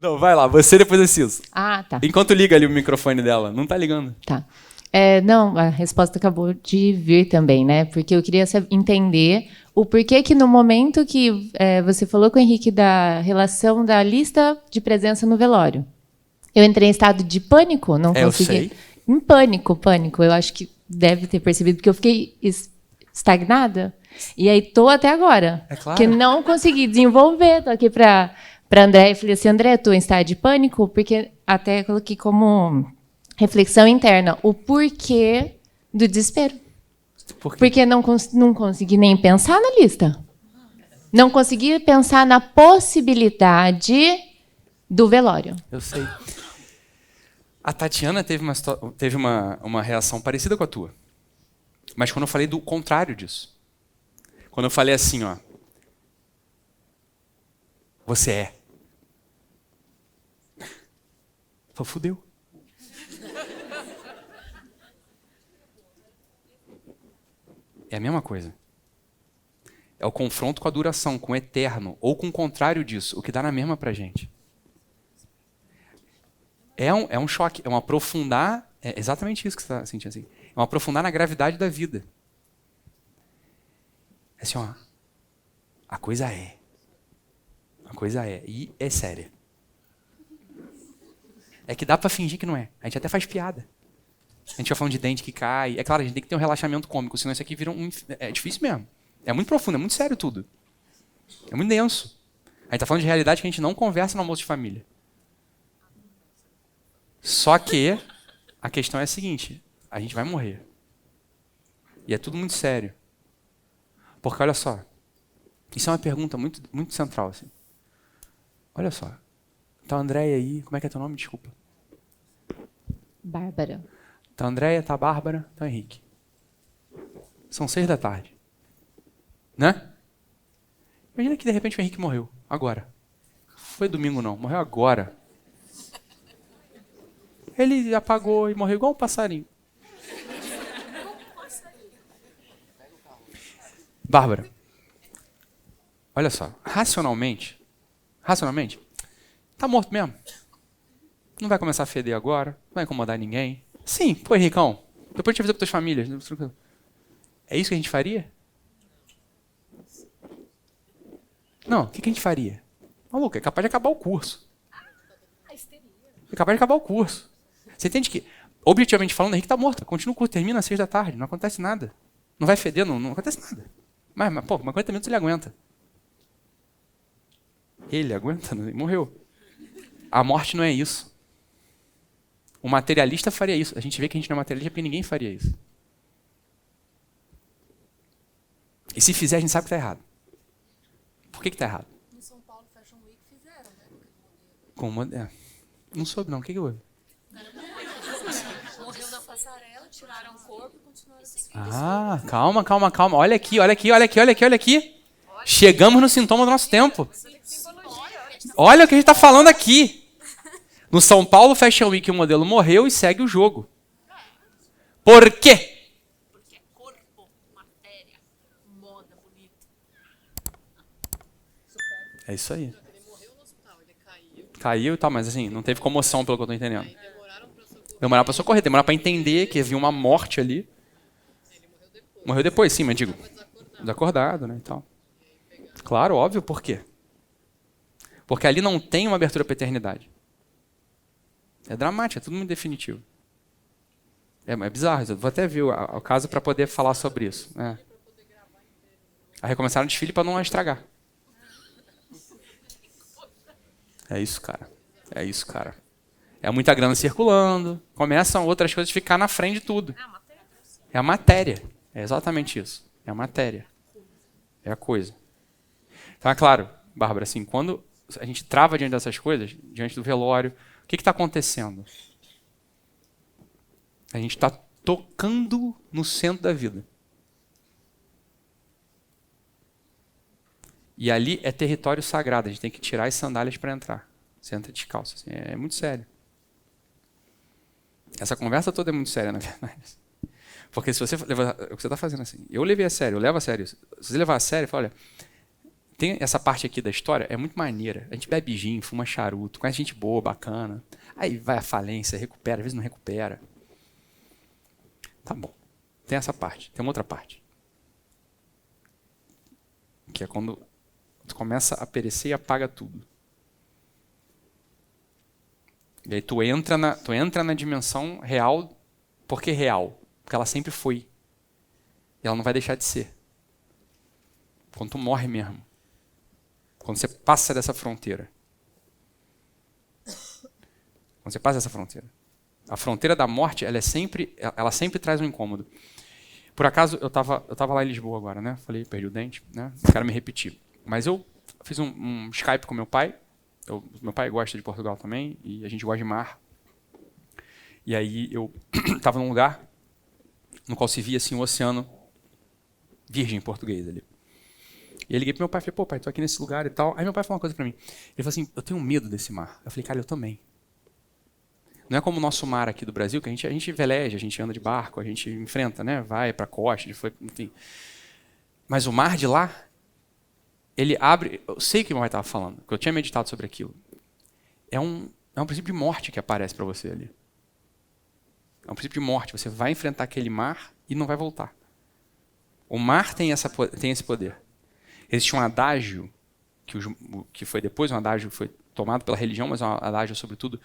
Não, vai lá, você depois é Ciso. Ah, tá. Enquanto liga ali o microfone dela. Não tá ligando. Tá. Não, a resposta acabou de vir também, né? Porque eu queria entender o porquê que no momento que você falou com o Henrique da relação da lista de presença no velório, eu entrei em estado de pânico, não consegui. Eu sei. Em pânico. Eu acho que deve ter percebido, porque eu fiquei estagnada. E aí tô até agora. É claro. Que não consegui desenvolver. Tô aqui para André e falei assim, André, tô em estado de pânico, porque até coloquei como reflexão interna o porquê do desespero. Por quê? Porque não consegui nem pensar na lista. Não consegui pensar na possibilidade do velório. Eu sei. A Tatiana teve uma reação parecida com a tua. Mas quando eu falei do contrário disso. Quando eu falei assim, ó. Você é. Falei, fudeu. É a mesma coisa. É o confronto com a duração, com o eterno, ou com o contrário disso, o que dá na mesma pra gente. É um choque, é um aprofundar, é exatamente isso que você está sentindo assim. É um aprofundar na gravidade da vida. É assim, ó, a coisa é. A coisa é, e é séria. É que dá pra fingir que não é. A gente até faz piada. A gente vai falando de dente que cai. É claro, a gente tem que ter um relaxamento cômico, senão isso aqui vira É difícil mesmo. É muito profundo, é muito sério tudo. É muito denso. A gente tá falando de realidade que a gente não conversa no almoço de família. Só que a questão é a seguinte, a gente vai morrer. E é tudo muito sério. Porque olha só, isso é uma pergunta muito, muito central. Assim. Olha só, tá a Andréia aí, como é que é teu nome? Desculpa. Bárbara. Tá a Andréia, tá a Bárbara, tá o Henrique. São 6 da tarde. Né? Imagina que de repente o Henrique morreu, agora. Foi domingo não, morreu agora. Ele apagou e morreu igual um passarinho. Bárbara, olha só, racionalmente, tá morto mesmo. Não vai começar a feder agora, não vai incomodar ninguém. Sim, pô, Henricão, depois te avisa para tuas famílias. É isso que a gente faria? Não, o que a gente faria? Maluco, é capaz de acabar o curso. É capaz de acabar o curso. Você entende que, objetivamente falando, o Henrique tá morto. Continua o curso, termina às 6 da tarde, não acontece nada. Não vai feder, não acontece nada. Mas 40 minutos ele aguenta. Ele aguenta, morreu. A morte não é isso. O materialista faria isso. A gente vê que a gente não é materialista porque ninguém faria isso. E se fizer, a gente sabe que está errado. Por que está errado? No São Paulo Fashion Week fizeram, né? Não soube não. O que houve? Morreu na passarela, tiraram o corpo e continuaram seguindo. Ah, calma. Olha aqui. Chegamos no sintoma do nosso tempo. Olha o que a gente está falando aqui. No São Paulo Fashion Week, o modelo morreu e segue o jogo. Por quê? Porque é corpo, matéria, moda, bonito. É isso aí. Ele morreu no hospital, ele caiu. Caiu e tal, mas assim, não teve comoção pelo que eu tô entendendo. Aí demoraram pra socorrer. Demoraram pra socorrer, demoraram pra entender que havia uma morte ali. Ele morreu depois. Morreu depois, sim, mas digo, Desacordado. desacordado, né, e tal. Claro, óbvio, por quê? Porque ali não tem uma abertura pra eternidade. É dramático, é tudo muito definitivo. É bizarro, eu vou até ver o caso para poder falar sobre isso. Aí recomeçaram o desfile para não estragar. É isso, cara. É muita grana circulando, começam outras coisas a ficar na frente de tudo. É a matéria. É exatamente isso. É a matéria. É a coisa. Então é claro, Bárbara, assim, quando a gente trava diante dessas coisas, diante do velório, o que está acontecendo? A gente está tocando no centro da vida. E ali é território sagrado, a gente tem que tirar as sandálias para entrar. Você entra descalço. Assim, é muito sério. Essa conversa toda é muito séria, na verdade. Porque se você levar o que você está fazendo assim, eu levei a sério, eu levo a sério isso. Se você levar a sério, fala, olha, tem essa parte aqui da história, é muito maneira. A gente bebe gin, fuma charuto, conhece gente boa, bacana. Aí vai à falência, recupera, às vezes não recupera. Tá bom. Tem essa parte. Tem uma outra parte. Que é quando tu começa a perecer e apaga tudo. E aí tu entra na dimensão real. Por que real? Porque ela sempre foi. E ela não vai deixar de ser. Quando tu morre mesmo. Quando você passa dessa fronteira. Quando você passa dessa fronteira. A fronteira da morte, ela sempre traz um incômodo. Por acaso, eu tava lá em Lisboa agora, né? Falei, perdi o dente, né? Não quero me repetir. Mas eu fiz um Skype com meu pai. Meu pai gosta de Portugal também, e a gente gosta de mar. E aí eu estava num lugar no qual se via assim, um oceano virgem em português ali. E eu liguei pro meu pai e falei, pô, pai, tô aqui nesse lugar e tal. Aí meu pai falou uma coisa pra mim. Ele falou assim, eu tenho medo desse mar. Eu falei, cara, eu também. Não é como o nosso mar aqui do Brasil, que a gente veleja, a gente anda de barco, a gente enfrenta, né? Vai pra costa, enfim. Mas o mar de lá, ele abre... Eu sei o que meu pai estava falando, porque eu tinha meditado sobre aquilo. É um princípio de morte que aparece para você ali. É um princípio de morte. Você vai enfrentar aquele mar e não vai voltar. O mar tem esse poder. Existe um adágio, que foi depois um adágio que foi tomado pela religião, mas é um adágio, sobretudo,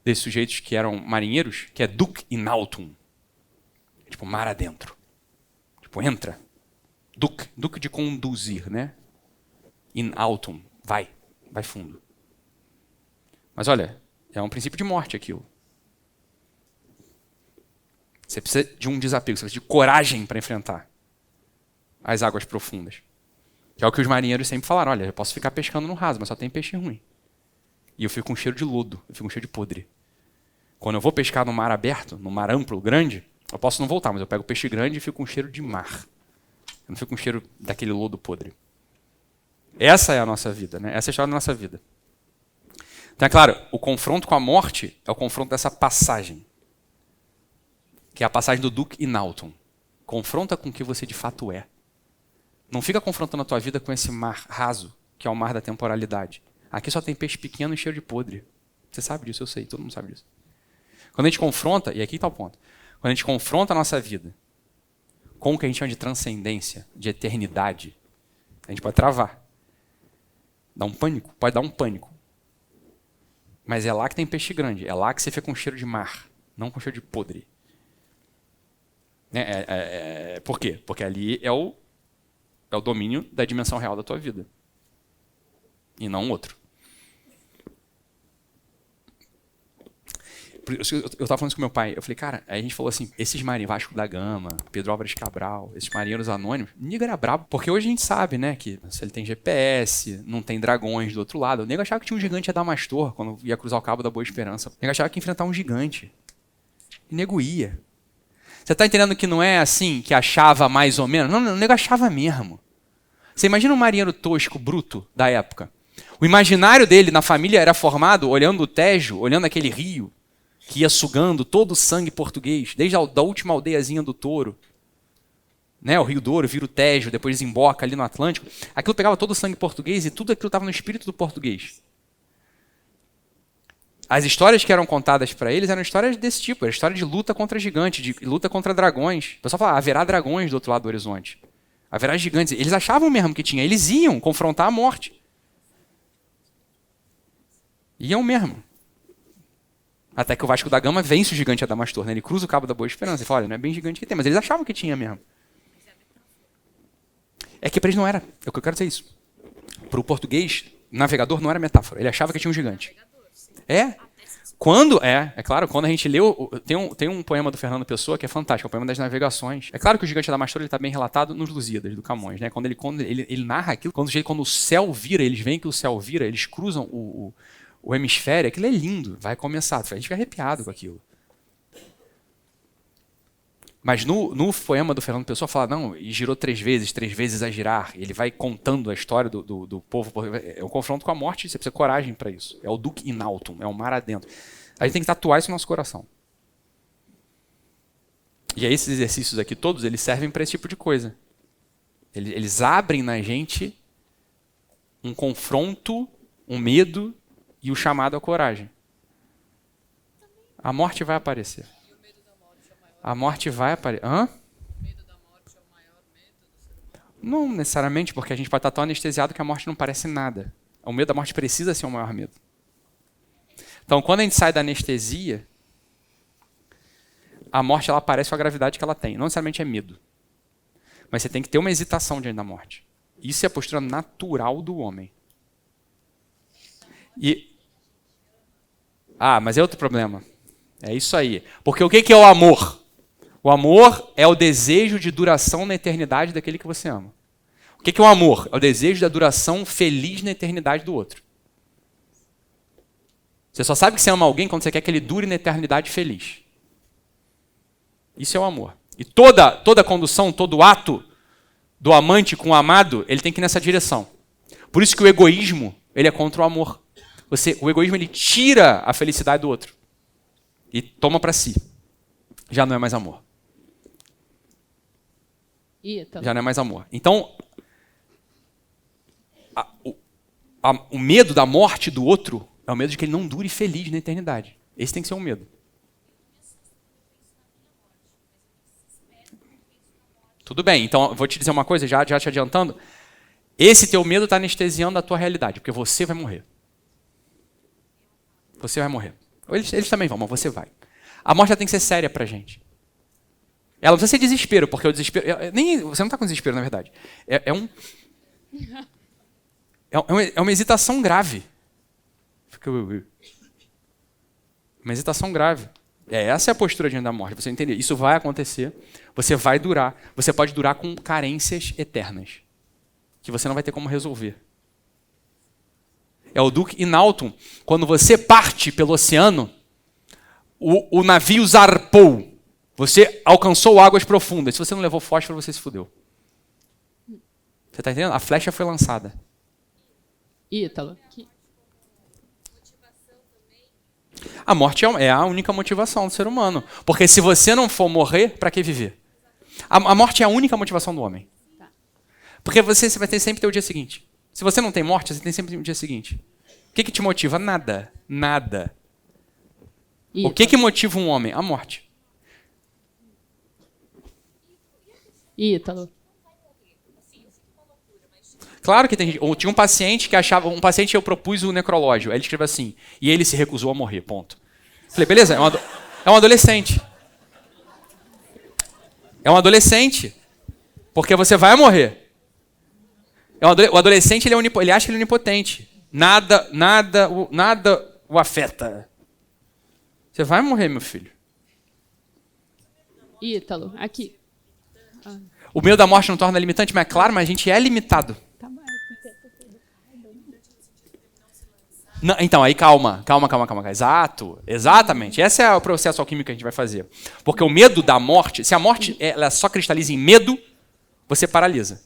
desses sujeitos que eram marinheiros, que é duc in altum. Tipo, mar adentro. Tipo, entra. Duc de conduzir, né? In altum. Vai fundo. Mas olha, é um princípio de morte aquilo. Você precisa de um desapego, você precisa de coragem para enfrentar as águas profundas. Que é o que os marinheiros sempre falaram. Olha, eu posso ficar pescando no raso, mas só tem peixe ruim. E eu fico com cheiro de lodo, eu fico com cheiro de podre. Quando eu vou pescar no mar aberto, no mar amplo, grande, eu posso não voltar, mas eu pego peixe grande e fico com cheiro de mar. Eu não fico com cheiro daquele lodo podre. Essa é a nossa vida, né? Essa é a história da nossa vida. Então, é claro, o confronto com a morte é o confronto dessa passagem. Que é a passagem do duc in altum. Confronta com o que você de fato é. Não fica confrontando a tua vida com esse mar raso, que é o mar da temporalidade. Aqui só tem peixe pequeno e cheiro de podre. Você sabe disso, eu sei, todo mundo sabe disso. Quando a gente confronta, e aqui está o ponto, quando a gente confronta a nossa vida com o que a gente chama de transcendência, de eternidade, a gente pode travar. Dá um pânico? Pode dar um pânico. Mas é lá que tem peixe grande, é lá que você fica com cheiro de mar, não com cheiro de podre. Por quê? Porque ali é o domínio da dimensão real da tua vida. E não outro. Eu estava falando isso com meu pai. Eu falei, cara, aí a gente falou assim, esses marinheiros, Vasco da Gama, Pedro Álvares Cabral, esses marinheiros anônimos, o nego era brabo. Porque hoje a gente sabe, né, que se ele tem GPS, não tem dragões do outro lado. O nego achava que tinha um gigante Adamastor quando ia cruzar o Cabo da Boa Esperança. O nego achava que ia enfrentar um gigante. E o nego ia. Você está entendendo que não é assim, que achava mais ou menos? Não, o nego achava mesmo. Você imagina um marinheiro tosco, bruto, da época. O imaginário dele na família era formado olhando o Tejo, olhando aquele rio, que ia sugando todo o sangue português, desde a última aldeiazinha do Touro. Né? O Rio Douro vira o Tejo, depois desemboca ali no Atlântico. Aquilo pegava todo o sangue português e tudo aquilo estava no espírito do português. As histórias que eram contadas para eles eram histórias desse tipo, era história de luta contra gigantes, de luta contra dragões. O pessoal falava, haverá dragões do outro lado do horizonte. Haverá gigantes. Eles achavam mesmo que tinha, eles iam confrontar a morte. Iam mesmo. Até que o Vasco da Gama vence o gigante Adamastor, né? Ele cruza o Cabo da Boa Esperança e fala, olha, não é bem gigante que tem, mas eles achavam que tinha mesmo. É que para eles não era. É o que eu quero dizer isso. Para o português, navegador não era metáfora. Ele achava que tinha um gigante. Claro, quando a gente leu, tem um poema do Fernando Pessoa que é fantástico, é o poema das navegações. É claro que o gigante Adamastor está bem relatado nos Lusíadas, do Camões, né? Quando ele narra aquilo, quando o céu vira, eles veem que o céu vira, eles cruzam o hemisfério, aquilo é lindo, vai começar, a gente fica arrepiado com aquilo. Mas no poema do Fernando Pessoa fala, não, e girou 3 vezes a girar. Ele vai contando a história do povo. É um confronto com a morte, você precisa de coragem para isso. É o duc in altum, é o mar adentro. A gente tem que tatuar isso no nosso coração. E aí esses exercícios aqui todos, eles servem para esse tipo de coisa. Eles abrem na gente um confronto, um medo e o chamado à coragem. A morte vai aparecer. A morte vai aparecer. Hã? Não necessariamente, porque a gente pode estar tão anestesiado que a morte não parece nada. O medo da morte precisa ser o maior medo. Então, quando a gente sai da anestesia, a morte ela aparece com a gravidade que ela tem. Não necessariamente é medo. Mas você tem que ter uma hesitação diante da morte. Isso é a postura natural do homem. Mas é outro problema. É isso aí. Porque o que é o amor? O amor é o desejo de duração na eternidade daquele que você ama. O que é o amor? É o desejo da duração feliz na eternidade do outro. Você só sabe que você ama alguém quando você quer que ele dure na eternidade feliz. Isso é o amor. E toda condução, todo ato do amante com o amado, ele tem que ir nessa direção. Por isso que o egoísmo, ele é contra o amor. O egoísmo, ele tira a felicidade do outro. E toma para si. Já não é mais amor. Já não é mais amor. Então, o medo da morte do outro é o medo de que ele não dure feliz na eternidade. Esse tem que ser um medo. Tudo bem, então vou te dizer uma coisa, já te adiantando. Esse teu medo está anestesiando a tua realidade, porque você vai morrer. Você vai morrer. Eles também vão, mas você vai. A morte já tem que ser séria pra gente. Ela não precisa ser desespero, porque o desespero... você não está com desespero, na verdade. É uma hesitação grave. Uma hesitação grave. Essa é a postura diante da morte. Você entender? Isso vai acontecer. Você vai durar. Você pode durar com carências eternas. Que você não vai ter como resolver. É o Duke Inalton. Quando você parte pelo oceano, o navio zarpou. Você alcançou águas profundas. Se você não levou fósforo, você se fudeu. Você está entendendo? A flecha foi lançada. Ítalo. A morte é a única motivação do ser humano. Porque se você não for morrer, para que viver? A morte é a única motivação do homem. Porque você vai ter sempre ter o dia seguinte. Se você não tem morte, você tem sempre o dia seguinte. O que te motiva? Nada. Nada. O que motiva um homem? A morte. Ítalo. Claro que tem gente. Tinha um paciente que achava. Um paciente eu propus o necrológio. Aí ele escreveu assim. E ele se recusou a morrer. Ponto. Falei, beleza, é um adolescente. É um adolescente. Porque você vai morrer. O adolescente ele acha que ele é onipotente. Nada o afeta. Você vai morrer, meu filho. Ítalo, aqui. O medo da morte não torna limitante, mas é claro, mas a gente é limitado. Não, então, aí calma. Exatamente. Esse é o processo alquímico que a gente vai fazer. Porque o medo da morte, se a morte ela só cristaliza em medo, você paralisa.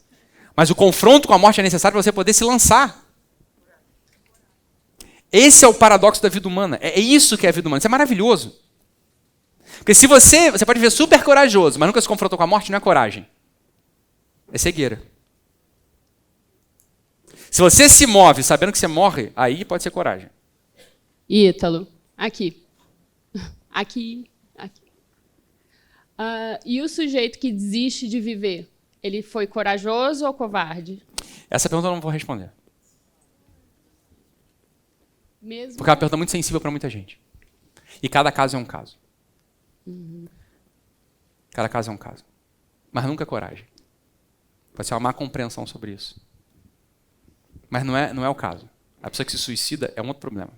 Mas o confronto com a morte é necessário para você poder se lançar. Esse é o paradoxo da vida humana. É isso que é a vida humana. Isso é maravilhoso. Porque se você pode ver super corajoso, mas nunca se confrontou com a morte, não é coragem. É cegueira. Se você se move sabendo que você morre, aí pode ser coragem. Ítalo, aqui. Aqui. E o sujeito que desiste de viver, ele foi corajoso ou covarde? Essa pergunta eu não vou responder. Mesmo? Porque é uma pergunta muito sensível para muita gente. E cada caso é um caso. Cada caso é um caso. Mas nunca é coragem. Pode ser uma má compreensão sobre isso. Mas não é o caso. A pessoa que se suicida é um outro problema.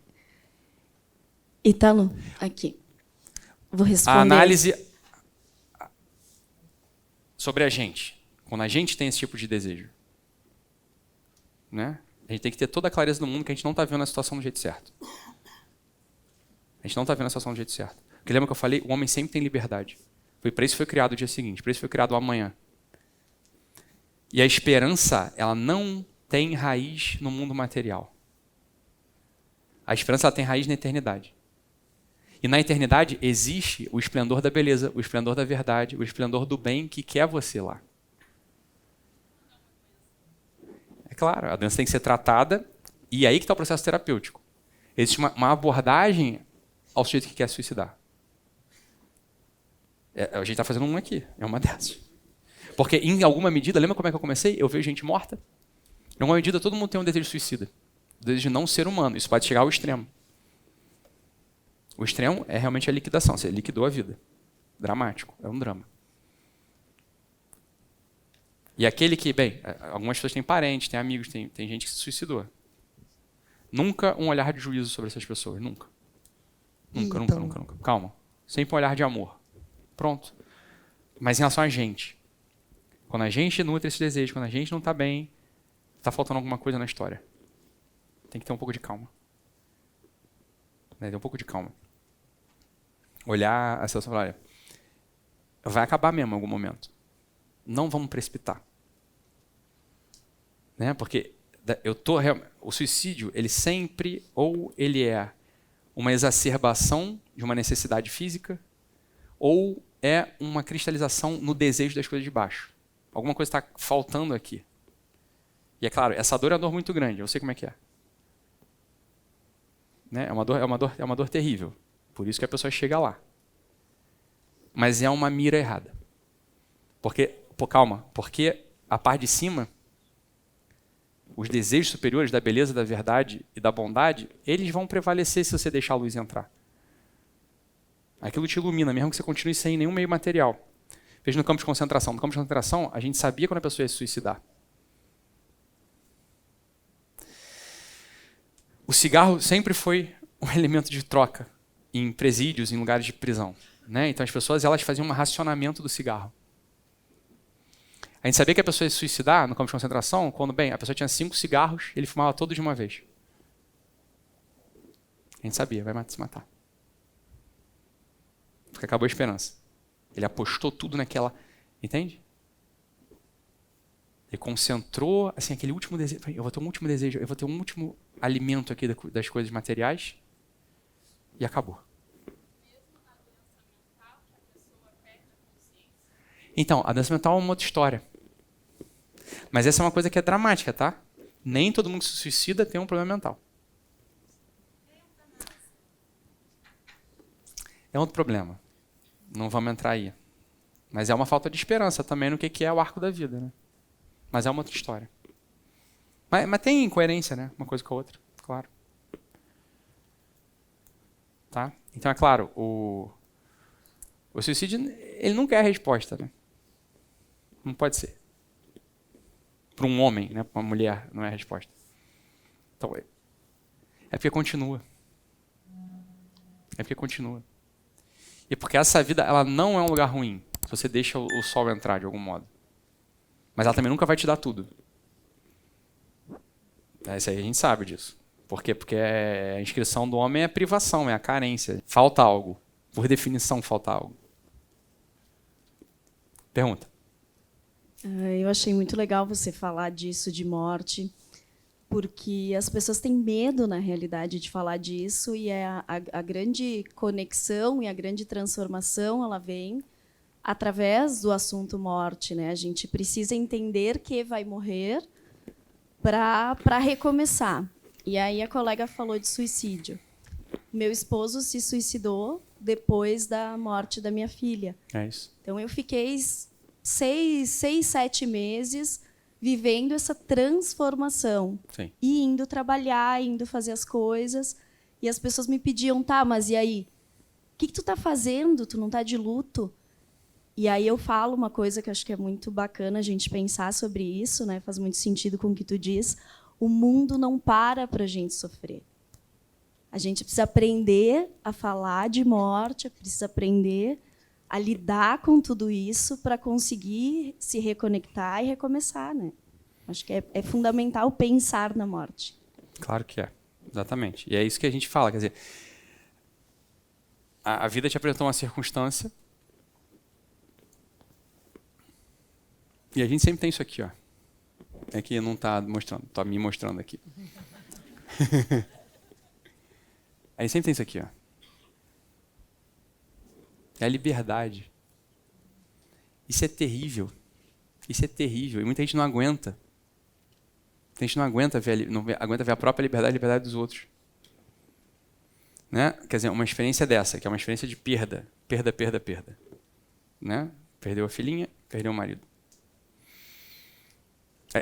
Ítalo, aqui. Vou responder. A análise sobre a gente. Quando a gente tem esse tipo de desejo. Né? A gente tem que ter toda a clareza do mundo que a gente não está vendo a situação do jeito certo. A gente não está vendo a situação do jeito certo. Porque lembra que eu falei? O homem sempre tem liberdade. Foi para isso que foi criado o dia seguinte. Para isso foi criado o amanhã. E a esperança, ela não tem raiz no mundo material. A esperança ela tem raiz na eternidade. E na eternidade existe o esplendor da beleza, o esplendor da verdade, o esplendor do bem que quer você lá. claro, a doença tem que ser tratada e aí que está o processo terapêutico. Existe uma abordagem ao sujeito que quer se suicidar. A gente está fazendo uma aqui, é uma dessas. Porque, em alguma medida, lembra como é que eu comecei? Eu vejo gente morta. Em alguma medida, todo mundo tem um desejo suicida. O desejo de não ser humano. Isso pode chegar ao extremo. O extremo é realmente a liquidação. Você liquidou a vida. Dramático. É um drama. E aquele que, bem, algumas pessoas têm parentes, têm amigos, tem gente que se suicidou. Nunca um olhar de juízo sobre essas pessoas. Nunca. Nunca, Então. nunca. Calma. Sempre um olhar de amor. Pronto. Mas em relação a gente. Quando a gente nutre esse desejo, quando a gente não está bem, está faltando alguma coisa na história. Tem que ter um pouco de calma. Né? Ter um pouco de calma. Olhar a situação e falar, olha, vai acabar mesmo em algum momento. Não vamos precipitar. Né? Porque o suicídio, ele sempre, ou ele é uma exacerbação de uma necessidade física, ou é uma cristalização no desejo das coisas de baixo. Alguma coisa está faltando aqui. E é claro, essa dor é uma dor muito grande, eu sei como é que é. Né? É uma dor terrível. Por isso que a pessoa chega lá. Mas é uma mira errada. Calma, porque a parte de cima, os desejos superiores da beleza, da verdade e da bondade, eles vão prevalecer se você deixar a luz entrar. Aquilo te ilumina, mesmo que você continue sem nenhum meio material. Veja no campo de concentração. No campo de concentração, a gente sabia quando a pessoa ia se suicidar. O cigarro sempre foi um elemento de troca em presídios, em lugares de prisão. Né? Então as pessoas elas faziam um racionamento do cigarro. A gente sabia que a pessoa ia se suicidar no campo de concentração quando, bem, a pessoa tinha 5 cigarros e ele fumava todos de uma vez. A gente sabia, vai se matar. Porque acabou a esperança. Ele apostou tudo naquela... Entende? Ele concentrou assim, aquele último desejo. Eu vou ter um último desejo, eu vou ter um último alimento aqui das coisas materiais. E acabou. Então, a doença mental é uma outra história. Mas essa é uma coisa que é dramática, tá? Nem todo mundo que se suicida tem um problema mental. É outro problema. Não vamos entrar aí. Mas é uma falta de esperança também no que é o arco da vida, né? Mas é uma outra história. Mas tem incoerência, né? Uma coisa com a outra, claro. Tá? Então, é claro, o suicídio, ele nunca é a resposta, né? Não pode ser. Para um homem, né? Para uma mulher, não é a resposta. Então, é porque continua. É porque continua. E porque essa vida, ela não é um lugar ruim, se você deixa o sol entrar de algum modo. Mas ela também nunca vai te dar tudo. Isso aí a gente sabe disso. Por quê? Porque a inscrição do homem é privação, é a carência. Falta algo. Por definição, falta algo. Pergunta. Eu achei muito legal você falar disso, de morte, porque as pessoas têm medo, na realidade, de falar disso, e a grande conexão e a grande transformação, ela vem através do assunto morte, né? A gente precisa entender que vai morrer para recomeçar. E aí a colega falou de suicídio. Meu esposo se suicidou depois da morte da minha filha. É isso. Então eu fiquei 6, 7 meses vivendo essa transformação. Sim. E indo trabalhar, indo fazer as coisas. E as pessoas me pediam, tá, mas e aí? O que tu tá fazendo? Tu não tá de luto? E aí eu falo uma coisa que eu acho que é muito bacana a gente pensar sobre isso, né? Faz muito sentido com o que tu diz. O mundo não para a gente sofrer. A gente precisa aprender a falar de morte, precisa aprender a lidar com tudo isso para conseguir se reconectar e recomeçar, né? Acho que é fundamental pensar na morte. Claro que é. Exatamente. E é isso que a gente fala. Quer dizer, a vida te apresentou uma circunstância e a gente sempre tem isso aqui, ó. É que não está mostrando, está me mostrando aqui. A gente sempre tem isso aqui, ó. É a liberdade. Isso é terrível. Isso é terrível. E muita gente não aguenta. A gente não aguenta ver a própria liberdade e a liberdade dos outros. Né? Quer dizer, uma experiência dessa, que é uma experiência de perda. Perda, perda, perda. Né? Perdeu a filhinha, perdeu o marido.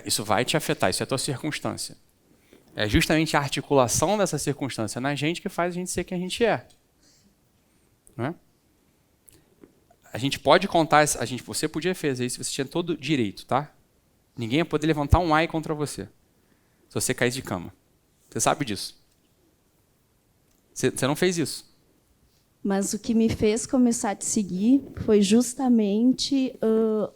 Isso vai te afetar, isso é a tua circunstância. É justamente a articulação dessa circunstância na gente que faz a gente ser quem a gente é. Não é? A gente pode contar, você podia fazer isso, você tinha todo o direito, tá? Ninguém ia poder levantar um ai contra você, se você caísse de cama. Você sabe disso. Você não fez isso. Mas o que me fez começar a te seguir foi justamente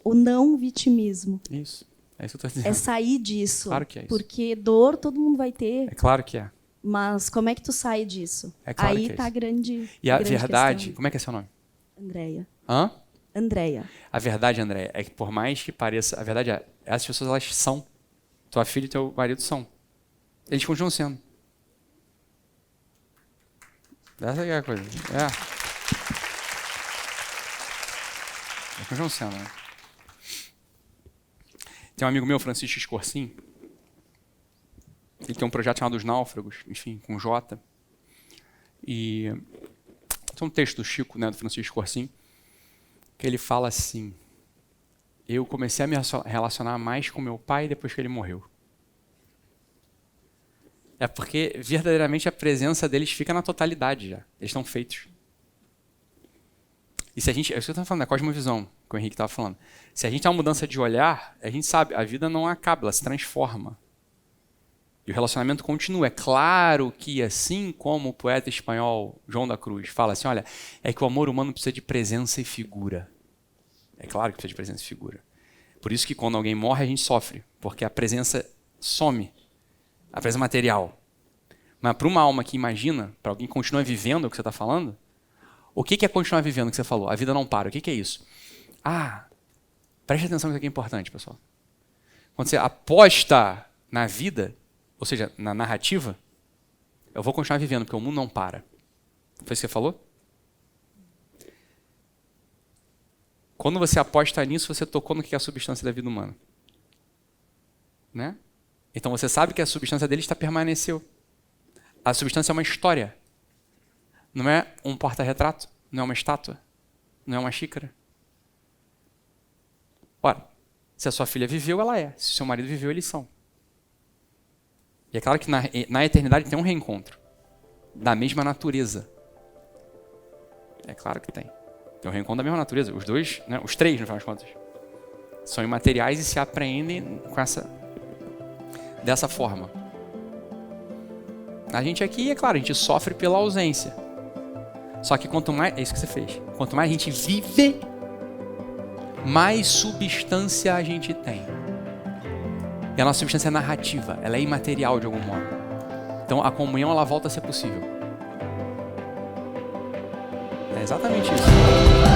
o não vitimismo. Isso. É isso que eu estou dizendo. É sair disso. Claro que é isso. Porque dor todo mundo vai ter. É claro que é. Mas como é que tu sai disso? É claro Aí que é tá a isso. grande E a grande verdade, questão. como é que é seu nome? Andréia. Hã? Andréia. A verdade, André, é que por mais que pareça, a verdade é, essas pessoas elas são. Tua filha e teu marido são. Eles continuam sendo. Essa é a coisa. Eles continuam sendo, né? Tem um amigo meu, Francisco Escorsim. Ele tem um projeto chamado Os Náufragos, enfim, com J. E tem um texto do Chico, né, do Francisco Escorsim, que ele fala assim: eu comecei a me relacionar mais com meu pai depois que ele morreu. É porque verdadeiramente a presença deles fica na totalidade já. Eles estão feitos. E se a gente, é isso que eu estava falando, é a cosmovisão que o Henrique estava falando. Se a gente tem uma mudança de olhar, a gente sabe, a vida não acaba, ela se transforma. E o relacionamento continua. É claro que, assim como o poeta espanhol João da Cruz fala assim, olha, é que o amor humano precisa de presença e figura. É claro que precisa de presença e figura. Por isso que quando alguém morre, a gente sofre, porque a presença some, a presença material. Mas para uma alma que imagina, para alguém que continua vivendo o que você está falando, o que é continuar vivendo o que você falou? A vida não para. O que é isso? Preste atenção que isso aqui é importante, pessoal. Quando você aposta na vida, ou seja, na narrativa, eu vou continuar vivendo, porque o mundo não para. Foi isso que você falou? Quando você aposta nisso, você tocou no que é a substância da vida humana. Né? Então você sabe que a substância dele está permaneceu. A substância é uma história. Não é um porta-retrato, não é uma estátua, não é uma xícara. Ora, se a sua filha viveu, ela é. Se o seu marido viveu, eles são. E é claro que na eternidade tem um reencontro da mesma natureza. É claro que tem. Tem um reencontro da mesma natureza. Os dois, né, os três, no final das contas, são imateriais e se apreendem dessa forma. A gente aqui, é claro, a gente sofre pela ausência. Só que quanto mais... É isso que você fez. Quanto mais a gente vive, mais substância a gente tem. E a nossa substância é narrativa. Ela é imaterial de algum modo. Então a comunhão ela volta a ser possível. É exatamente isso.